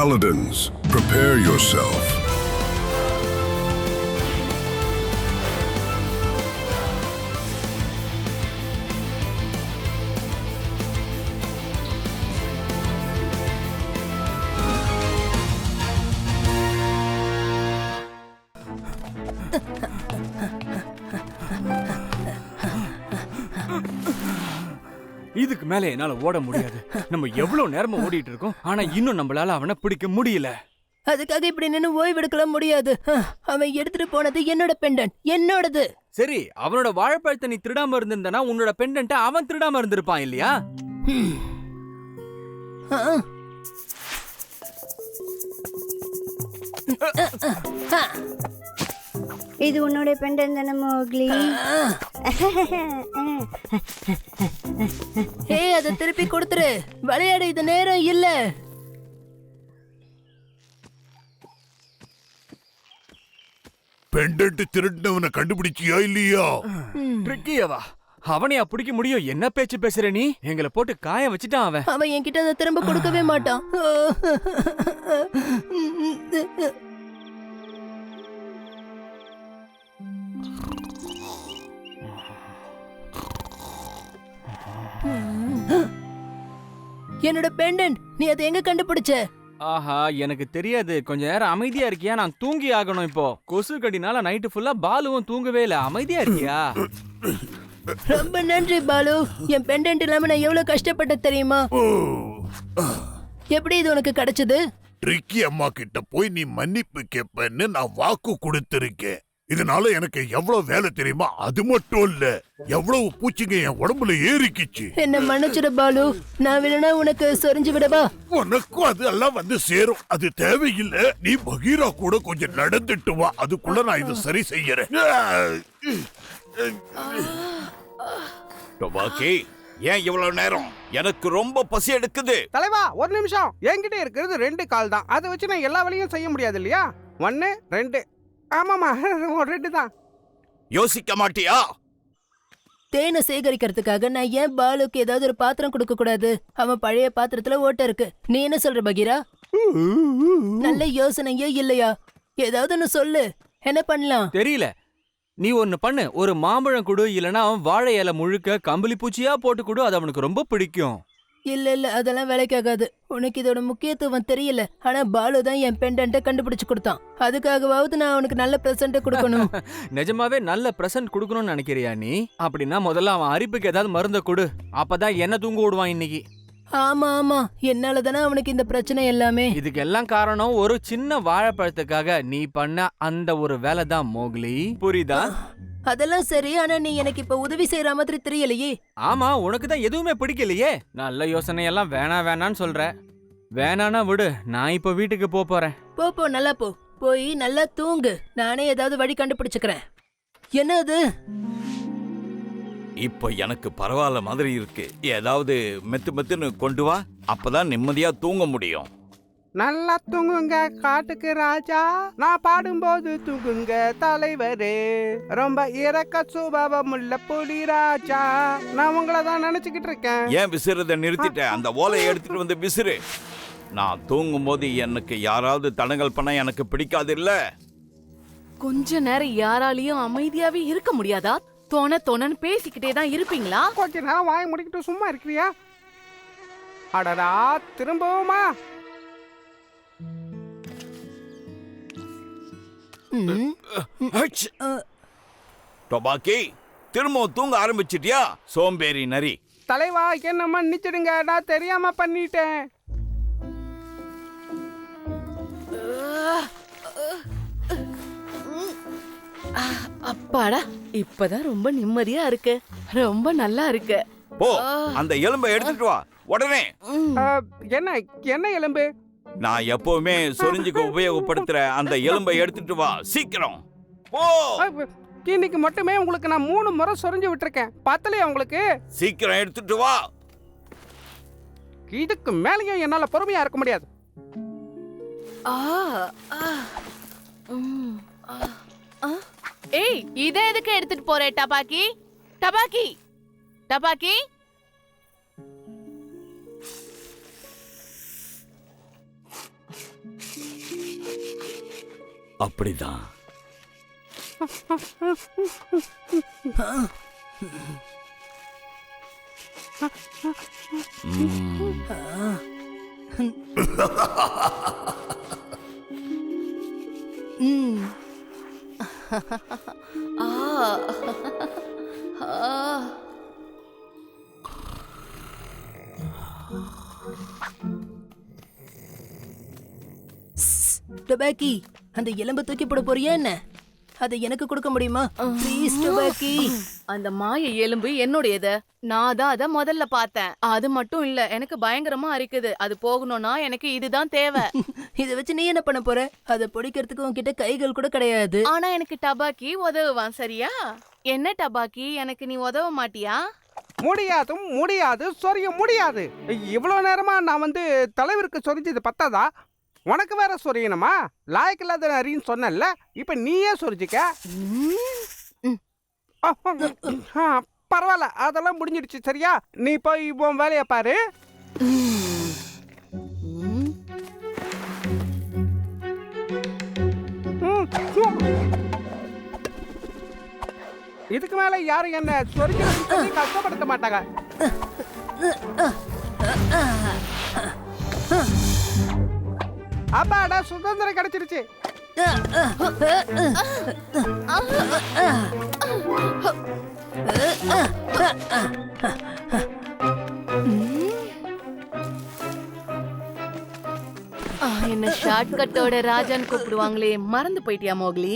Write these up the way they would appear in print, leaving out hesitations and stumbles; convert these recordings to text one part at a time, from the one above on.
Paladins, prepare yourself. இதுக்கு மேல என்னால ஓட முடியாது. நம்ம எவ்வளவு நேரமா ஓடிட்டு இருக்கோம், ஆனா இன்னும் நம்மளால அவனை பிடிக்க முடியல. அதுக்காக இப்படி நின்னு ஓய்வெடுக்கலாம் முடியாது. அவன் எடுத்துட்டு போனது என்னோட பெண்டன், என்னோடது. சரி, அவனோட வாழைப்பழத்தை நீ திருடாம இருந்திருந்தனா உன்னோட பெண்டன்ட்ட அவன் திருடாம இருந்திருப்பான் இல்லையா? இது உன்னோட பெண்டன் தானே மோக்லி? அதை திருப்பி கொடுத்துரு. விளையாட இது நேரம் இல்ல. பெண்டன்ட் திருடினவனை கண்டுபிடிச்சியா இல்லையா? ட்ரிக்கியவா? அவனையா பிடிக்க முடியும்? என்ன பேச்சு பேசுற நீ? எங்களை போட்டு காய வச்சுட்டான் அவன். அவன் என்கிட்ட அதை திரும்ப கொடுக்கவே மாட்டான். என்னோட பெண்டன்ட், நீ அதை எங்க கண்டுபிடிச்ச? ஆஹா, எனக்கு தெரியாது. கொஞ்ச நேரம் அமைதியா இருக்கியா? நான் தூங்கி ஆகணும் இப்போ. கொசு கடினால நைட்டு ஃபுல்லா பாலுவும் தூங்கவே இல்ல. அமைதியா இருக்கியா? ரொம்ப நன்றி பாலு. என் பெண்டன்ட் இல்லாம நான் எவ்வளவு கஷ்டப்பட்ட தெரியுமா? எப்படி இது உனக்கு கிடைச்சது? ட்ரிக்கி அம்மா கிட்ட போய் நீ மன்னிப்பு கேப்பன்னு நான் வாக்கு கொடுத்திருக்கேன். இதனால எனக்கு எவ்வளவு வேலை தெரியுமா? அது மட்டும் இல்ல, எவ்வளவு பூச்சிங்க என் உடம்புல ஏறிக்கிச்சு. என்ன மன்னிச்சிடு பாலு. நான் வேணா உனக்கு சொரிஞ்சு விடவா? உனக்கும் அது எல்லாம் வந்து சேரும். அது தேவையில்லை. நீ பகீரா கூட கொஞ்சம் நடந்துட்டு வா. அதுக்குள்ள நான் இதை சரி செய்யறேன். டோபாக்கி, ஏன் இவ்வளவு நேரம்? எனக்கு ரொம்ப பசி எடுக்குது. தலைவா, ஒரு நிமிஷம். என்கிட்ட இருக்கிறது 2 கால் தான். அதை வச்சு நான் எல்லா வேலையும் செய்ய முடியாது இல்லையா? 1 2. ஆமாமா, 2 தான். யோசிக்க மாட்டியா? தேனை சேகரிக்கிறதுக்காக நான் ஏன் பாலுக்கு ஏதாவது ஒரு பாத்திரம் கொடுக்க கூடாது? அவன் பழைய பாத்திரத்துல ஓட்ட இருக்கு. நீ என்ன சொல்ற பகீரா? நல்ல யோசனையே இல்லையா? ஏதாவது ஒன்னு சொல்லு. என்ன பண்ணலாம்? தெரியல. நீ ஒன்னு பண்ணு. ஒரு மாம்பழம் கொடு, இல்லனா அவன் வாழை இலை முழுக்க கம்பளி பூச்சியா போட்டு கொடு. அது அவனுக்கு ரொம்ப பிடிக்கும். இல்ல, அதெல்லாம் வேலைக்காகாது. உனக்கு இதோட முக்கியத்துவம் தெரியல. ஆனா பாலு தான் என் பெண்டன்ட்ட கண்டுபிடிச்சு கொடுத்தான். அதுக்காகவாவது நான் அவனுக்கு நல்ல பிரசன்ட் கொடுக்கணும். நிஜமாவே நல்ல பிரசன்ட் கொடுக்கணும்னு நினைக்கிறியா நீ? அப்படின்னா முதல்ல அவன் அரிப்புக்கு ஏதாவது மருந்த கொடு. அப்பதான் என்ன தூங்க விடுவான் இன்னைக்கு. ஆமா, என்னால தானே அவனுக்கு இந்த பிரச்சனை எல்லாமே. இதுக்கு எல்லாம் காரணம் ஒரு சின்ன வாழைப்பழத்துக்காக நீ பண்ண அந்த ஒரு வேலை தான் மோக்லி. புரியுதா? அதெல்லாம் சரி. ஆனா நீ எனக்கு இப்ப உதவி செய்யற மாதிரி தெரியலையே. ஆமா, உனக்கு தான் எதுவுமே பிடிக்கலையே. நல்ல யோசனை எல்லாம் வேணான்னு சொல்ற. வேணானா விடு. நான் இப்ப வீட்டுக்கு போறேன். போ, நல்லா போ. போய் நல்லா தூங்கு. நானே ஏதாவது வழி கண்டுபிடிச்சுக்கிறேன். என்ன அது? இப்ப எனக்கு பரவாயில்ல மாதிரி இருக்கு. ஏதாவது மெத்துன்னு கொண்டு வா. அப்பதான் நிம்மதியா தூங்க முடியும். நல்லா தூங்குங்க காட்டுக்கு ராஜா. நான் பாடும்போது தூங்குங்க தலைவரே. ரொம்ப இரக்க சுபாவம் உள்ள புலி ராஜா. நான் உங்களை தான் நினைச்சுக்கிட்டு இருக்கேன். ஏன் விசிறத நிறுத்திட்ட? அந்த ஓலையை எடுத்துட்டு வந்து விசிறு. நான் தூங்கும் போது எனக்கு யாராவது தடங்கல் பண்ண எனக்கு பிடிக்காது இல்ல. கொஞ்ச நேரம் யாராலையும் அமைதியாவே இருக்க முடியாதா? தோணன்னு பேசிக்கிட்டே தான் இருப்பீங்களா? கொஞ்ச நேரம் வாய முடிக்கிட்டு சும்மா இருக்கிறியா? அடடா, திரும்பவுமா? டோபாக்கி, திரும்ப தூங்க ஆரம்பிச்சிட்டியா? சோம்பேறி நரி. தலைவா, என்ன மன்னிச்சிடுங்க. நான் தெரியாம பண்ணிட்டேன். அப்பாடா, இப்பதான் ரொம்ப நிம்மதியா இருக்கு. ரொம்ப நல்லா இருக்கு. போ, அந்த எலும்பை எடுத்துட்டு வா உடனே. என்ன எலும்பு? நான் எப்பவுமே சொரிஞ்சுக்கு உபயோகப்படுத்துற அந்த எலும்பை எடுத்துட்டு வா சீக்கிரம். போ. இன்னைக்கு மட்டுமே உங்களுக்கு நான் 3 முறை சொரிஞ்சு விட்டுருக்கேன். பத்தலையா உங்களுக்கு? சீக்கிரம் எடுத்துட்டு வா. இதுக்கு மேலேயும் என்னால பொறுமையா இருக்க முடியாது. ஏய், இதை எதுக்கு எடுத்துட்டு போற? டபாக்கி டபாக்கி டபாக்கி. அப்படிதான். ம். ஆ. ஆ. டொபாக்கி, அந்த எலும்பு தூக்கி போட போறியா என்ன? அதை எனக்கு கொடுக்க முடியுமா? ப்ளீஸ் டொபாக்கி. அந்த மாய எலும்பு என்னுடையது. நான் தான் அத முதல்ல பார்த்தேன். அது மட்டும் இல்ல, எனக்கு பயங்கரமா அரிக்குது. அது போகணும்னா எனக்கு இதுதான் தேவை. இதை வச்சு நீ என்ன பண்ண போற? அதை பிடிக்கிறதுக்கு உன்கிட்ட கைகள் கூட கிடையாது. ஆனா எனக்கு டபாக்கி உதவுவான், சரியா? என்ன டபாக்கி, எனக்கு நீ உதவ மாட்டியா? முடியாது சொரிய முடியாது. இவ்வளவு நேரமா நான் தலைவருக்கு சொரிஞ்சது பத்தாதா? உனக்கு வேற சொரியணுமா? லாய்க்கில்லாத நரின்னு சொன்னல, இப்ப நீயே சொரிஞ்சிக்க. பரவாயில்ல, அதெல்லாம் முடிஞ்சிடுச்சு, சரியா? நீ போய் உன் வேலையை பாரு. இதுக்கு மேல யாரும் என்ன சொரிஞ்சு கஷ்டப்படுத்த மாட்டாங்க. அப்பாடா, சுதந்திரம் கிடைச்சிருச்சு. என்ன ஷார்ட்கட்டோட ராஜான்னு கூப்பிடுவாங்களே, மறந்து போயிட்டியா மோக்லி?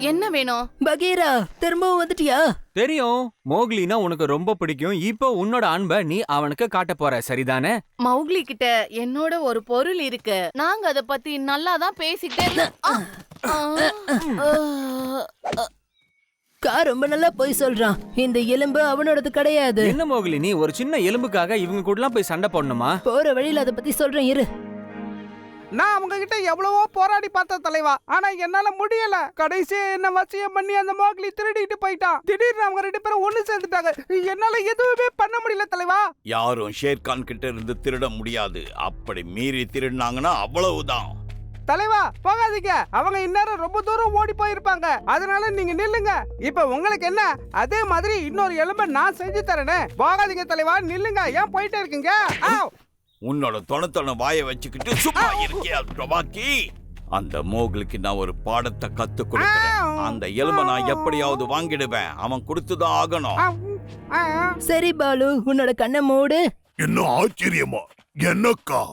என்ன வேணும்? பகீரா, திரும்பவும் வந்துட்டியா? தெரியும், மோக்லினா உனக்கு ரொம்ப பிடிக்கும். இப்போ உன்னோட அன்பை நீ அவனுக்கு காட்ட போற, சரிதானே? மௌக்லி கிட்ட என்னோட ஒரு பொருள் இருக்கு. நாங்க அத பத்தி நல்லா தான் பேசிக்கிட்டே இருந்தோம். ரொம்ப நல்லா போய் சொல்றான். இந்த எலும்பு அவனோடது கிடையாது. என்ன மோக்லி, நீ ஒரு சின்ன எலும்புக்காக இவங்க கூடலாம் போய் சண்டை போடணுமா? போற வழியில அதை பத்தி சொல்றேன், இரு. நான் அவங்க கிட்ட எவ்வளவோ போராடி பார்த்த தலைவா, ஆனா என்னால முடியல. கடைசி என்ன வசியம் பண்ணி அந்த மோக்லி திருடிட்டு போயிட்டான். திடீர்னு அவங்க 2 பேரும் ஒண்ணு சேர்ந்துட்டாங்க. என்னால எதுவுமே பண்ண முடியல தலைவா. யாரும் ஷேர்கான் கிட்ட இருந்து திருட முடியாது. அப்படி மீறி திருடினாங்கன்னா அவ்வளவுதான். தலைவா, போகாதீங்க. அவங்க இந்நேரம் ரொம்ப தூரம் ஓடி போயிருப்பாங்க. அதனால நீங்க நில்லுங்க. இப்ப உங்களுக்கு என்ன? அதே மாதிரி இன்னொரு எலும்பை நான் செஞ்சு தரேனே. போகாதீங்க தலைவா, நில்லுங்க. ஏன் போயிட்டே இருக்கீங்க? உன்னோட தொண வாயை வச்சுக்கிட்டு சும்மா இருக்கியா டபாக்கி? அந்த மோக்லிக்கு நான் ஒரு பாடத்தை கத்து கொடுக்கிறேன். அந்த எலும்பை நான் எப்படியாவது வாங்கிடுவேன். அவன் கொடுத்துதான் ஆகணும். சரி பாலு, உன்னோட கண்ணை மூடு. என்ன ஆச்சரியமா? என்னக்கா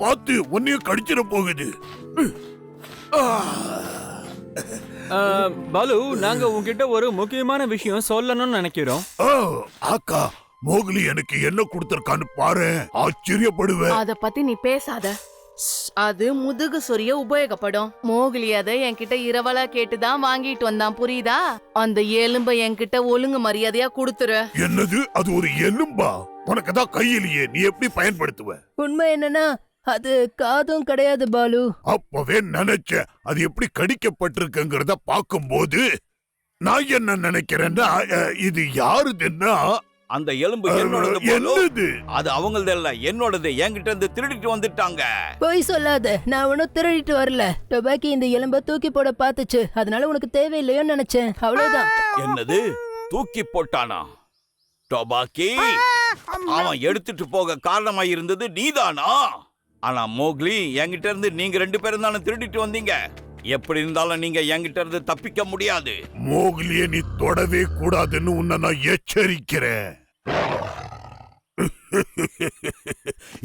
பார்த்து உன்னைய கடிச்சிட போகுது. பாலு, நாங்க உன்கிட்ட ஒரு முக்கியமான விஷயம் சொல்லணும்னு நினைக்கிறோம். அக்கா, மோக்லி எனக்கு என்ன கொடுத்திருக்கான்னு பாரு, ஆச்சரியப்படுவேன். அத பத்தி நீ பேசாத. அது முதுகு சொரிய உபயோகப்படும். மோக்லி அதை என்கிட்ட இரவலா கேட்டுதான் வாங்கிட்டு வந்தான், புரியுதா? அந்த எலும்பை என்கிட்ட ஒழுங்கு மரியாதையா கொடுத்துரு. என்னது, அது ஒரு எலும்பா? உனக்கு தான் கையிலேயே, நீ எப்படி பயன்படுத்துவ? உண்மை என்னன்னா அது காதும் கிடையாது பாலு. அப்பவே நினைச்சேன். அது எப்படி கடிக்கப்பட்டிருக்குங்கிறத பார்க்கும்போது நான் என்ன நினைக்கிறேன்னா, இது யாருதுன்னா அந்த எலும்பு என்னோடது. என்னது? அது அவங்களது இல்ல, என்னோடது. என்கிட்ட இருந்து திருடிட்டு வந்துட்டாங்க. போய் சொல்லாத, நான் ஒன்னும் திருடிட்டு வரல. டொபாக்கி இந்த எலும்ப தூக்கி போட பாத்துச்சு, அதனால உனக்கு தேவையில்லையோன்னு நினைச்சேன், அவ்வளவுதான். என்னது, தூக்கி போட்டானா? டபாக்கி, அவன் எடுத்துட்டு போக காரணமா இருந்தது நீதானா? ஆனா மோக்லி, என்கிட்ட இருந்து நீங்க 2 பேரும் தானே திருடிட்டு வந்தீங்க. எப்படி இருந்தாலும் நீங்க என்கிட்ட இருந்து தப்பிக்க முடியாது. மோக்லியை நீ தொடவே கூடாதுன்னு உன்னை நான் எச்சரிக்கிறேன்.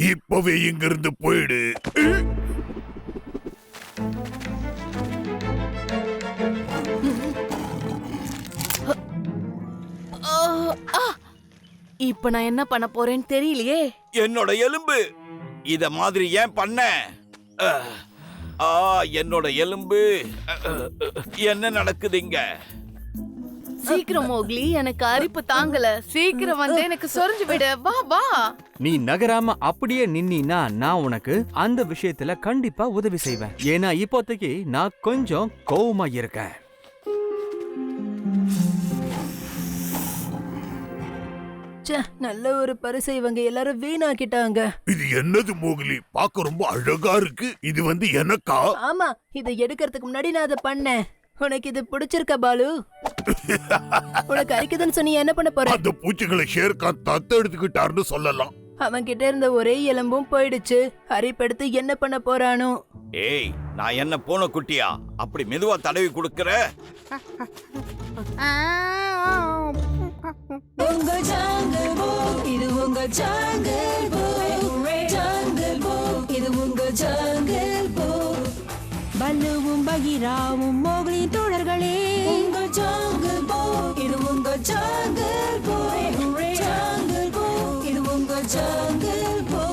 இப்பவே இங்கிருந்து போயிடு. இப்ப நான் என்ன பண்ண போறேன்னு தெரியலையே. என்னோட எலும்பு இத மாதிரி ஏன் பண்ண? என்னோட எலும்பு. என்ன நடக்குதுங்க? சீக்கிரம் மோக்லி, எனக்கு அரிப்பு தாங்கல. சீக்கிரம் வந்து எனக்கு சொரிஞ்சு விடு. வா வா. நீ நகராம அப்படியே நின்னா நான் உனக்கு அந்த விஷயத்துல கண்டிப்பா உதவி செய்வேன். ஏன்னா இப்போதைக்கு நான் கொஞ்சம் கோவமா இருக்கேன். ச்சே, நல்ல ஒரு பரிசை இவங்க எல்லாரும் வீணாக்கிட்டாங்க. இது என்னது மோகிலி? பார்க்க ரொம்ப அழகா இருக்கு. இது வந்து எனக்கா? ஆமா, இதை எடுக்கிறதுக்கு முன்னாடி நான் அதை பண்ணேன். உனக்கு இது பிடிச்சிருக்கா பாலு? உனக்கு அரிக்குதுன்னு சொன்னி என்ன பண்ண போற? அந்த பூச்சிகளை ஷேர்கான் தத்து எடுத்துக்கிட்டாருன்னு சொல்லலாம். அவன் கிட்ட இருந்த ஒரே எலும்பும் போயிடுச்சு. அரிப்படுத்து என்ன பண்ண போறானோ? ஏய், நான் என்ன பூனை குட்டியா அப்படி மெதுவா தடவி கொடுக்கற? உங்க ஜாங்கிள் புக், இது உங்க ஜாங்கிள் புக். ஜாங்கிள் புக், இது உங்க ஜாங்கிள் புக். பல்லுவும் பகீராவும் மோகிலி தோழர்களே, உங்க ஜாங்கிள் புக், இது உங்க ஜாங்கிள் புக். ஜாங்கிள் புக், இது உங்க ஜாங்கிள் புக்.